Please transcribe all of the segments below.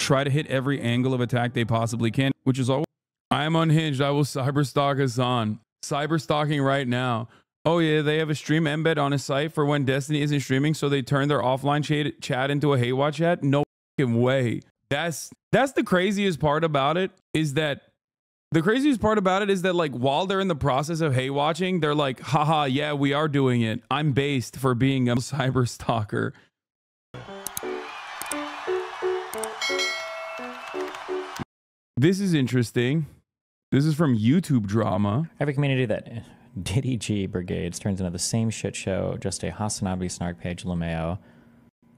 try to hit every angle of attack they possibly can, which is always, I am unhinged. I will cyberstalk Hasan. Cyberstalking right now. Oh yeah, they have a stream embed on a site for when Destiny isn't streaming, so they turn their offline chat into a Haywatch chat? No fucking way. That's the craziest part about it, is that like while they're in the process of Haywatching, they're like, haha, yeah, we are doing it. I'm based for being a cyberstalker. This is interesting. This is from YouTube Drama. Every community that DDG Brigades turns into the same shit show, just a HasanAbi snark page Lameo.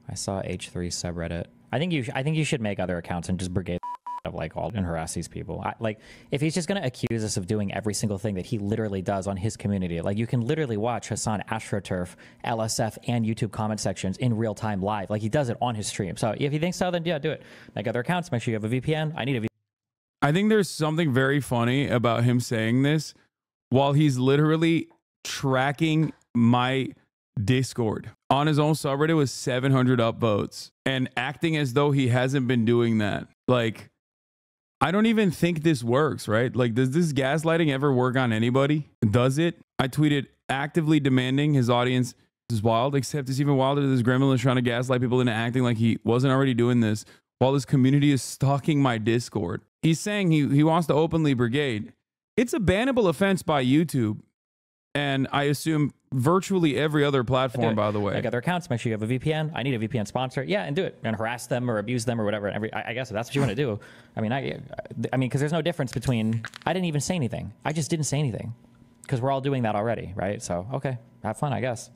I saw H3 subreddit. I think you should make other accounts and just brigade of like all and harass these people. Like if he's just gonna accuse us of doing every single thing that he literally does on his community, like you can literally watch Hasan AstroTurf, LSF, and YouTube comment sections in real time live. Like he does it on his stream. So if you think so, then yeah, do it. Make other accounts. Make sure you have a VPN. I need a VPN. I think there's something very funny about him saying this while he's literally tracking my Discord on his own subreddit with 700 upvotes and acting as though he hasn't been doing that. Like, I don't even think this works, right? Like, does this gaslighting ever work on anybody? Does it? I tweeted actively demanding his audience is wild, except it's even wilder that this gremlin is trying to gaslight people into acting like he wasn't already doing this while his community is stalking my Discord. He's saying he wants to openly brigade. It's a bannable offense by YouTube, and I assume virtually every other platform, by the way. Make other accounts. Make sure you have a VPN. I need a VPN sponsor. Yeah, and do it. And harass them or abuse them or whatever. I guess if that's what you want to do. I mean, because there's no difference between, I didn't even say anything. I just didn't say anything. Because we're all doing that already, right? So, okay, have fun, I guess.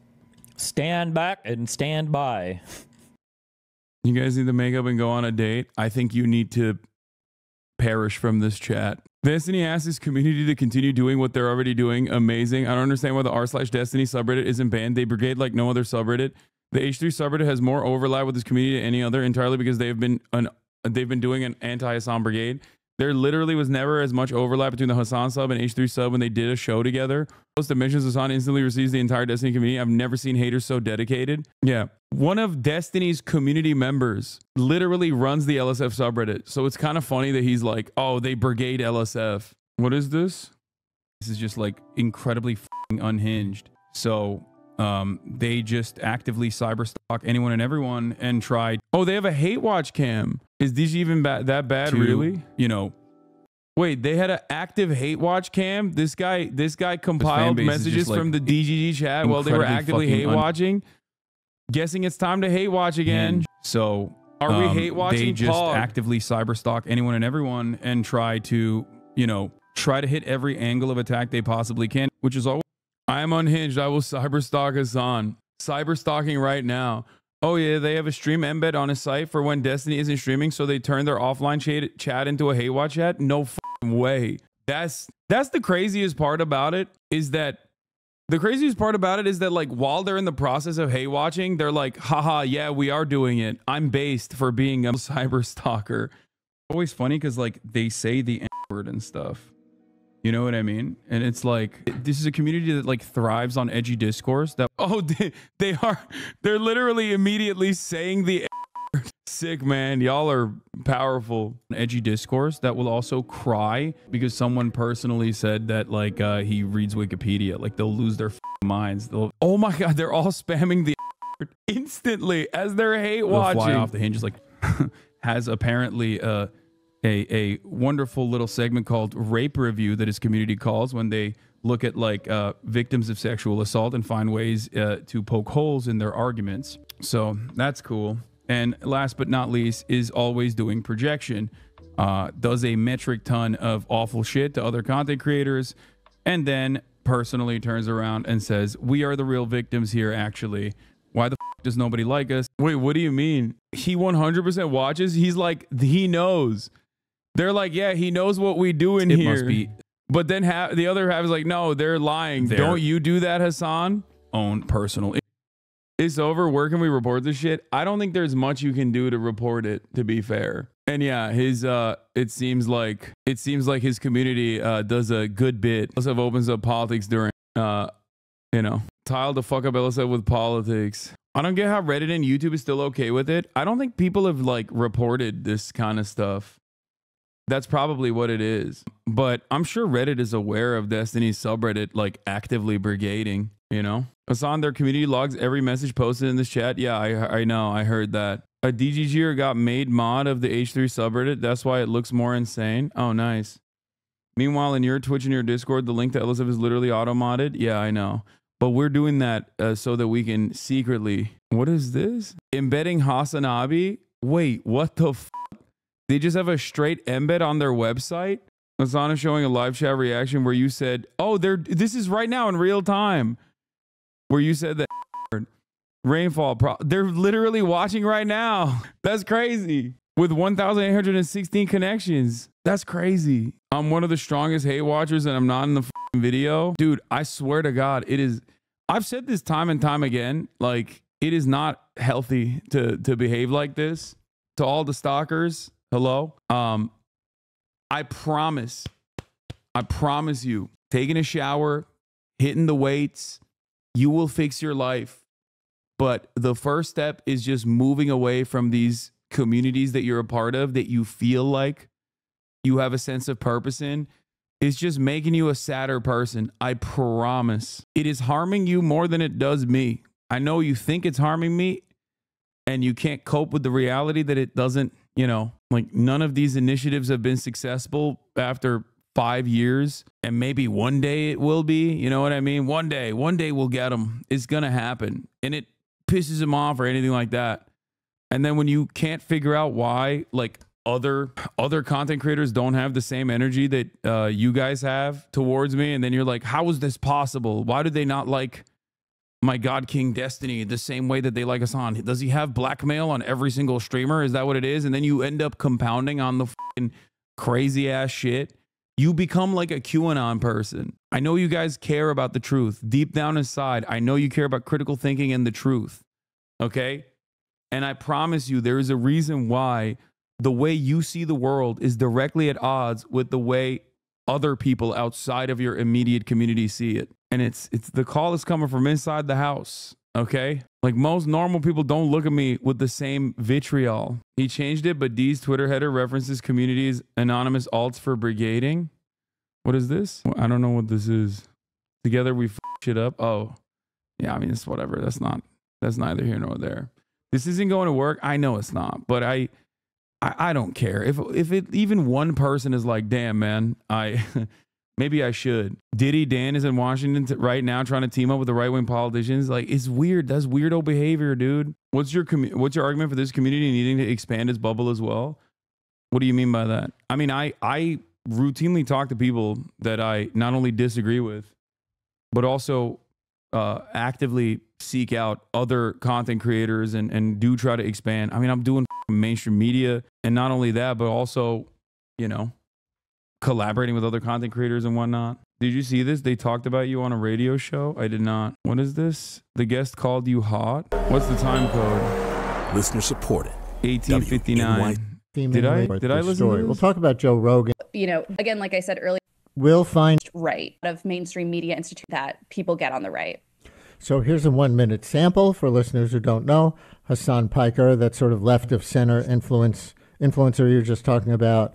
Stand back and stand by. You guys need to make up and go on a date. I think you need to perish from this chat. Destiny asks his community to continue doing what they're already doing. Amazing. I don't understand why the r/Destiny subreddit isn't banned. They brigade like no other subreddit. The H3 subreddit has more overlap with this community than any other, entirely because they've been doing an anti-Hasan brigade. There literally was never as much overlap between the Hasan sub and H3 sub when they did a show together. Most dimensions, Hasan instantly receives the entire Destiny community. I've never seen haters so dedicated. Yeah. One of Destiny's community members literally runs the LSF subreddit. So it's kind of funny that he's like, oh, they brigade LSF. What is this? This is just like incredibly f***ing unhinged. So they just actively cyberstalk anyone and everyone and try. Oh, they have a hate watch cam. Is this even that bad, really? You know, wait, they had an active hate watch cam. This guy compiled messages from the DGG chat while they were actively hate watching. Guessing it's time to hate watch again. So are we hate watching? They just actively cyberstalk anyone and everyone and try to, you know, hit every angle of attack they possibly can, which is always, I am unhinged. I will cyberstalk Hasan. Cyberstalking right now. Oh yeah, they have a stream embed on a site for when Destiny isn't streaming, so they turn their offline chat into a Haywatch chat? No fucking way. That's the craziest part about it, is that like while they're in the process of Haywatching, they're like, haha, yeah, we are doing it. I'm based for being a cyberstalker. Always funny because like they say the N-word and stuff. You know what I mean? And it's like, this is a community that like thrives on edgy discourse that, oh, they're literally immediately saying the N-word. Sick, man. Y'all are powerful. Edgy discourse that will also cry because someone personally said that like he reads Wikipedia. Like they'll lose their minds. Oh my God, they're all spamming the N-word instantly as they're hate watching. Fly off the hinges. Like has apparently a wonderful little segment called Rape Review that his community calls when they look at like victims of sexual assault and find ways to poke holes in their arguments. So that's cool. And last but not least is always doing projection. Does a metric ton of awful shit to other content creators and then personally turns around and says, we are the real victims here, actually. Why the f does nobody like us? Wait, what do you mean? He 100% watches? He's like, he knows. They're like, yeah, he knows what we do in here. Must be. But then the other half is like, no, they're lying. Don't you do that, Hasan? Own personal. It's over. Where can we report this shit? I don't think there's much you can do to report it, to be fair. And yeah, his it seems like his community does a good bit. LSF opens up politics during you know, tile to fuck up LSF with politics. I don't get how Reddit and YouTube is still okay with it. I don't think people have like reported this kind of stuff. That's probably what it is. But I'm sure Reddit is aware of Destiny's subreddit like actively brigading, you know? Hasan, their community logs every message posted in this chat. Yeah, I know. I heard that. A DGGer got made mod of the H3 subreddit. That's why it looks more insane. Oh, nice. Meanwhile, in your Twitch and your Discord, the link to Elisif is literally auto-modded. Yeah, I know. But we're doing that so that we can secretly... What is this? Embedding HasanAbi? Wait, what the f***? They just have a straight embed on their website? Hasan is showing a live chat reaction where you said, oh, this is right now in real time. Where you said that rainfall... They're literally watching right now. That's crazy. With 1,816 connections. That's crazy. I'm one of the strongest hate watchers and I'm not in the video. Dude, I swear to God, it is... I've said this time and time again. Like, it is not healthy to behave like this. To all the stalkers, hello. I promise you, taking a shower, hitting the weights, you will fix your life. But the first step is just moving away from these communities that you're a part of, that you feel like you have a sense of purpose in. It's just making you a sadder person. I promise. It is harming you more than it does me. I know you think it's harming me and you can't cope with the reality that it doesn't, you know, like none of these initiatives have been successful after 5 years, and maybe one day it will be, you know what I mean? One day we'll get them. It's going to happen. And it pisses them off or anything like that. And then when you can't figure out why, like, other content creators don't have the same energy that you guys have towards me, and then you're like, how is this possible? Why do they not like my God King Destiny the same way that they like Hasan? Does he have blackmail on every single streamer? Is that what it is? And then you end up compounding on the fucking crazy ass shit. You become like a QAnon person. I know you guys care about the truth. Deep down inside, I know you care about critical thinking and the truth. Okay? And I promise you, there is a reason why the way you see the world is directly at odds with the way other people outside of your immediate community see it. And it's the call is coming from inside the house. Okay? Like, most normal people don't look at me with the same vitriol. He changed it, but D's Twitter header references communities anonymous alts for brigading. What is this? I don't know what this is. Together we f shit up. Oh, yeah, I mean, it's whatever. That's neither here nor there. This isn't going to work. I know it's not, but I don't care. If even one person is like, damn, man, maybe I should. Diddy Dan is in Washington right now trying to team up with the right-wing politicians. Like, it's weird. That's weirdo behavior, dude. What's your argument for this community needing to expand its bubble as well? What do you mean by that? I mean, I routinely talk to people that I not only disagree with, but also actively seek out other content creators and do try to expand. I mean, I'm doing mainstream media, and not only that, but also, you know, collaborating with other content creators and whatnot. Did you see this? They talked about you on a radio show. I did not. What is this? The guest called you hot. What's the time code? Listener supported. 1859. Did I listen to this? We'll talk about Joe Rogan. You know, again, like I said earlier, we'll find right of mainstream media institute that people get on the right. So here's a 1-minute sample for listeners who don't know. Hasan Piker, that sort of left of center influencer you're just talking about,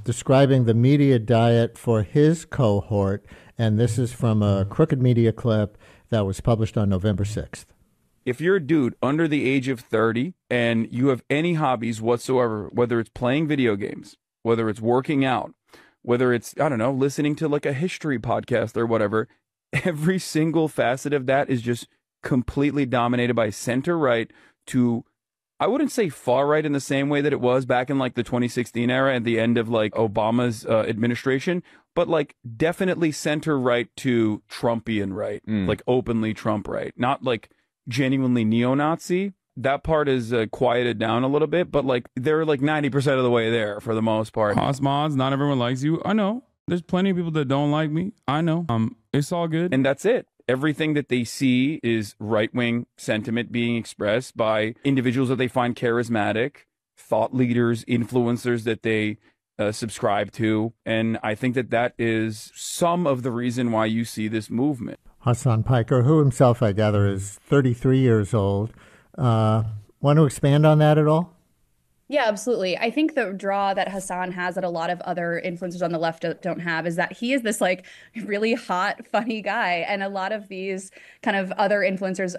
describing the media diet for his cohort. And this is from a Crooked Media clip that was published on November 6th. If you're a dude under the age of 30 and you have any hobbies whatsoever, whether it's playing video games, whether it's working out, whether it's, I don't know, listening to like a history podcast or whatever, every single facet of that is just completely dominated by center right to, I wouldn't say far right in the same way that it was back in like the 2016 era at the end of like Obama's administration, but like definitely center right to Trumpian right, like openly Trump right, not like genuinely neo-Nazi. That part is quieted down a little bit, but like they're like 90% of the way there for the most part. Osmods, not everyone likes you. I know. There's plenty of people that don't like me. I know. It's all good. And that's it. Everything that they see is right-wing sentiment being expressed by individuals that they find charismatic, thought leaders, influencers that they subscribe to. And I think that that is some of the reason why you see this movement. Hasan Piker, who himself, I gather, is 33 years old. Want to expand on that at all? Yeah, absolutely. I think the draw that Hasan has that a lot of other influencers on the left don't have is that he is this like really hot, funny guy. And a lot of these kind of other influencers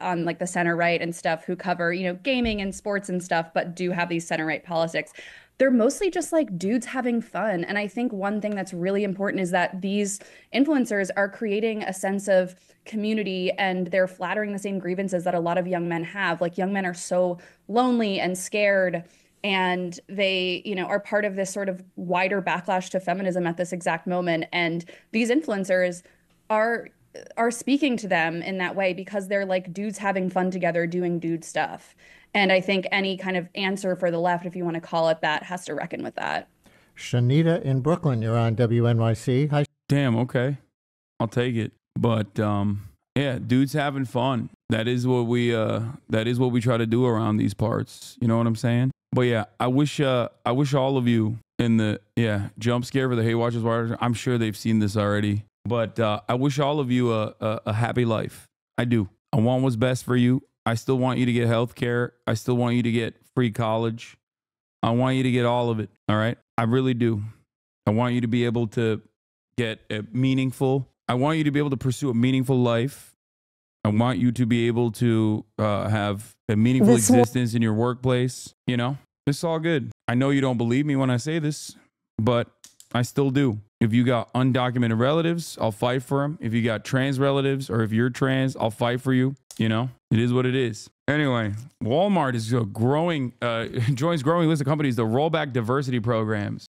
on like the center right and stuff who cover, you know, gaming and sports and stuff, but do have these center right politics. They're mostly just like dudes having fun. And I think one thing that's really important is that these influencers are creating a sense of community and they're flattering the same grievances that a lot of young men have. Like young men are so lonely and scared and they, you know, are part of this sort of wider backlash to feminism at this exact moment. And these influencers are speaking to them in that way because they're like dudes having fun together doing dude stuff. And I think any kind of answer for the left, if you want to call it that, has to reckon with that. Shanita in Brooklyn, you're on WNYC. Hi. Damn, okay. I'll take it. But yeah, dudes having fun. That is what we try to do around these parts. You know what I'm saying? But yeah, I wish all of you in the jump scare for the Hey Watchers Watchers. I'm sure they've seen this already. But I wish all of you a happy life. I do. I want what's best for you. I still want you to get health care. I still want you to get free college. I want you to get all of it. All right. I really do. I want you to be able to get I want you to be able to pursue a meaningful life. I want you to be able to have a meaningful existence in your workplace. You know, it's all good. I know you don't believe me when I say this, but I still do. If you got undocumented relatives, I'll fight for them. If you got trans relatives or if you're trans, I'll fight for you. You know, it is what it is. Anyway, Walmart is joins growing list of companies to roll back diversity programs.